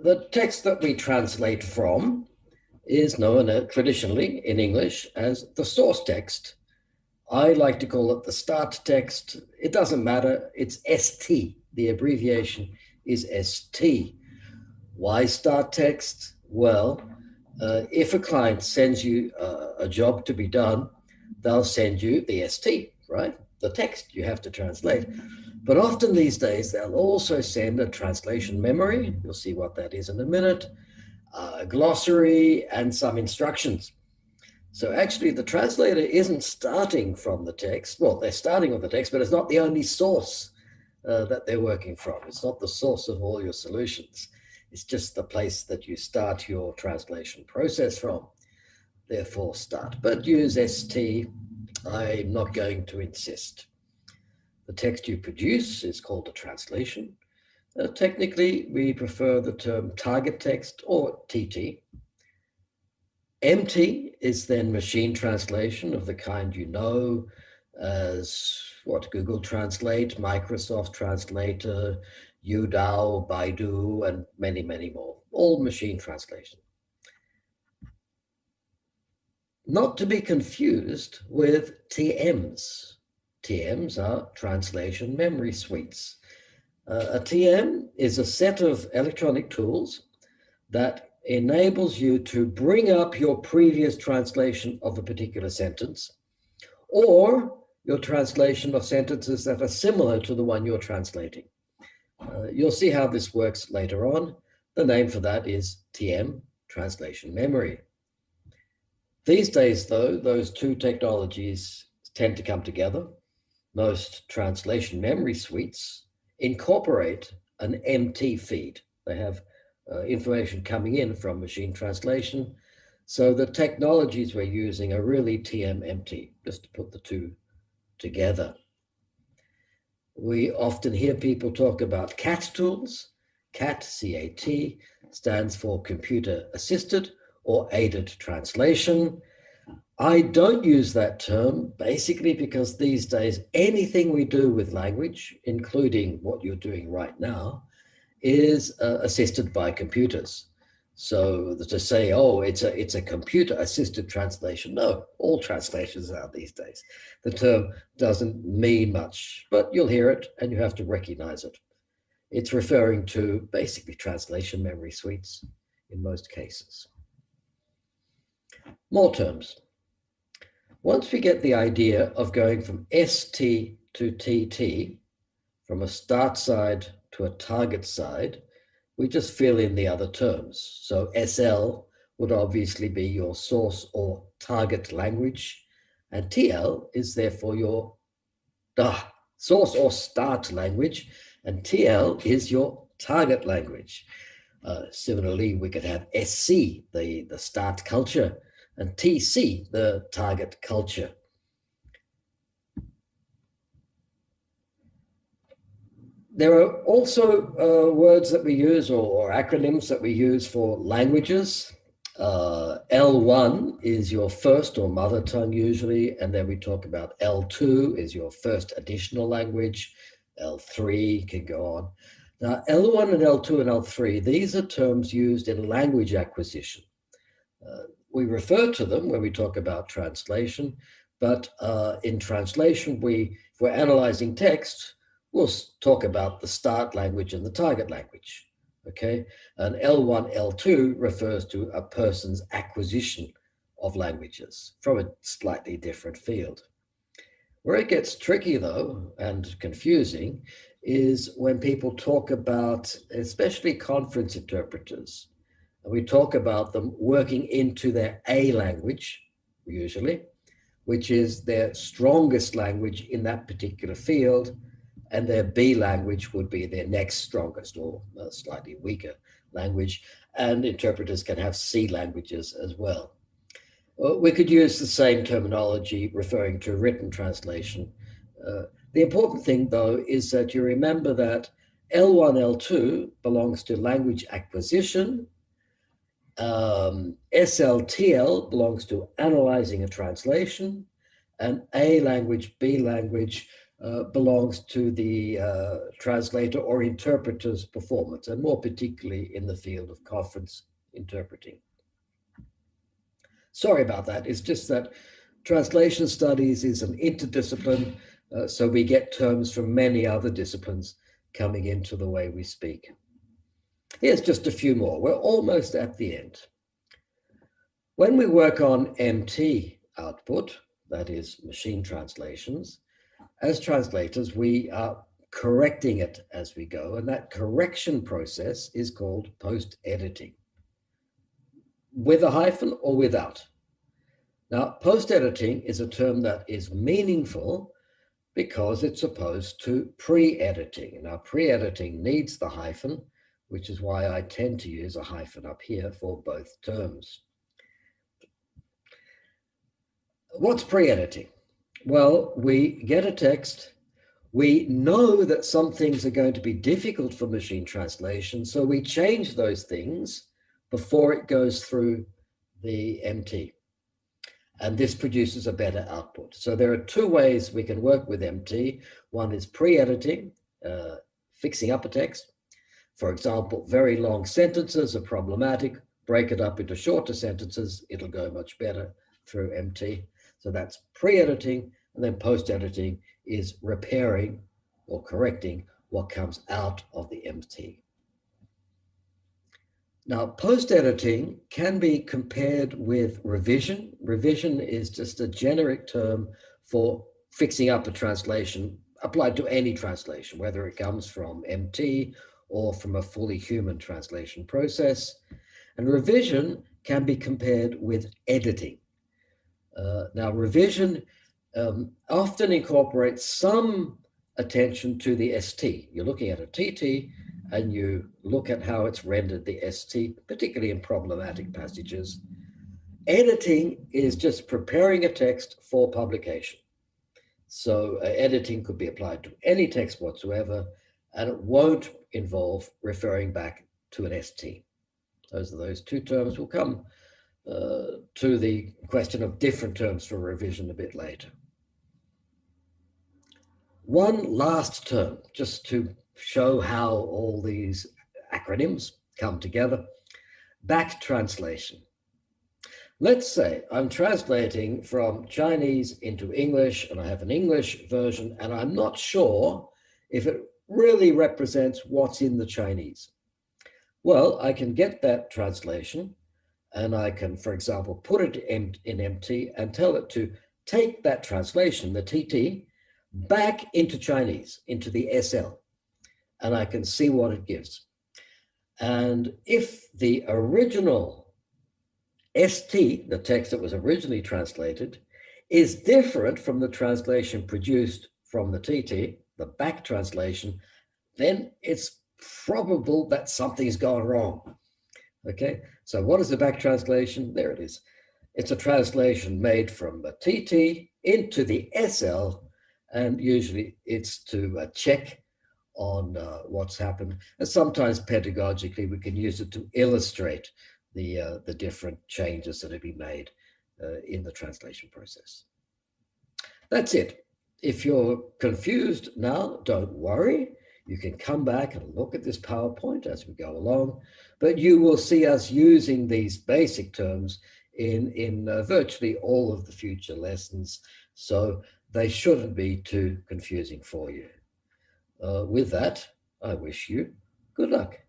The text that we translate from is known traditionally in English as the source text. I like to call it the start text. It doesn't matter, it's ST. The abbreviation is ST. Why start text? Well, if a client sends you a job to be done, they'll send you the ST, right? The text you have to translate. But often these days, they'll also send a translation memory. You'll see what that is in a minute, a glossary, and some instructions. So actually, the translator isn't starting from the text. Well, they're starting with the text, but it's not the only source that they're working from. It's not the source of all your solutions. It's just the place that you start your translation process from. Therefore, start. But use ST. I'm not going to insist. The text you produce is called a translation. Technically, we prefer the term target text or TT. MT is then machine translation of the kind you know as what Google Translate, Microsoft Translator, Youdao, Baidu, and many, many more, all machine translation. Not to be confused with TMs. TMs are translation memory suites. A TM is a set of electronic tools that enables you to bring up your previous translation of a particular sentence or your translation of sentences that are similar to the one you're translating. You'll see how this works later on. The name for that is TM, translation memory. These days, though, those two technologies tend to come together. Most translation memory suites incorporate an MT feed. They have information coming in from machine translation. So the technologies we're using are really TM-MT, just to put the two together. We often hear people talk about CAT tools. CAT, C-A-T, stands for computer assisted or aided translation. I don't use that term basically because these days anything we do with language, including what you're doing right now, is assisted by computers. So to say, oh, it's a computer-assisted translation, no, all translations are these days. The term doesn't mean much, but you'll hear it and you have to recognize it. It's referring to basically translation memory suites in most cases. More terms. Once we get the idea of going from ST to TT, from a start side to a target side, we just fill in the other terms. So SL would obviously be your source or target language, and TL is therefore your source or start language, and TL is your target language. Similarly, we could have SC, the start culture, and TC, the target culture. There are also words that we use or acronyms that we use for languages. L1 is your first or mother tongue usually, and then we talk about L2 is your first additional language. L3 can go on. Now, L1 and L2 and L3, these are terms used in language acquisition. We refer to them when we talk about translation, but in translation, if we're analyzing text, we'll talk about the start language and the target language, okay? And L1, L2 refers to a person's acquisition of languages from a slightly different field. Where it gets tricky though, and confusing, is when people talk about, especially conference interpreters, and we talk about them working into their A language, usually, which is their strongest language in that particular field, and their B language would be their next strongest or slightly weaker language. And interpreters can have C languages as well. We could use the same terminology referring to written translation. The important thing, though, is that you remember that L1, L2 belongs to language acquisition. SLTL belongs to analyzing a translation, and A language, B language belongs to the translator or interpreter's performance, and more particularly in the field of conference interpreting. Sorry about that. It's just that translation studies is an interdiscipline, so we get terms from many other disciplines coming into the way we speak. Here's just a few more. We're almost at the end. When we work on MT output, that is machine translations, as translators, we are correcting it as we go, and that correction process is called post-editing, with a hyphen or without. Now, post-editing is a term that is meaningful because it's opposed to pre-editing. Now, pre-editing needs the hyphen, which is why I tend to use a hyphen up here for both terms. What's pre-editing? Well, we get a text. We know that some things are going to be difficult for machine translation, so we change those things before it goes through the MT. And this produces a better output. So there are two ways we can work with MT. One is pre-editing, fixing up a text. For example, very long sentences are problematic. Break it up into shorter sentences. It'll go much better through MT. So that's pre-editing, and then post-editing is repairing or correcting what comes out of the MT. Now, post-editing can be compared with revision. Revision is just a generic term for fixing up a translation applied to any translation, whether it comes from MT or from a fully human translation process. And revision can be compared with editing. Now, revision often incorporates some attention to the ST. You're looking at a TT, and you look at how it's rendered the ST, particularly in problematic passages. Editing is just preparing a text for publication. So editing could be applied to any text whatsoever, and it won't involve referring back to an ST. Those two terms. Will come to the question of different terms for revision a bit later. One last term, just to show how all these acronyms come together. Back translation. Let's say I'm translating from Chinese into English, and I have an English version, and I'm not sure if it really represents what's in the Chinese. Well, I can get that translation, and I can, for example, put it in MT and tell it to take that translation, the TT, back into Chinese, into the SL, and I can see what it gives. And if the original ST, the text that was originally translated, is different from the translation produced from the TT, the back translation, then it's probable that something's gone wrong. Okay, so what is the back translation? There it is. It's a translation made from the TT into the SL, and usually it's to check on what's happened. And sometimes pedagogically, we can use it to illustrate the different changes that have been made in the translation process. That's it. If you're confused now, don't worry. You can come back and look at this PowerPoint as we go along, but you will see us using these basic terms in virtually all of the future lessons, so they shouldn't be too confusing for you. With that, I wish you good luck.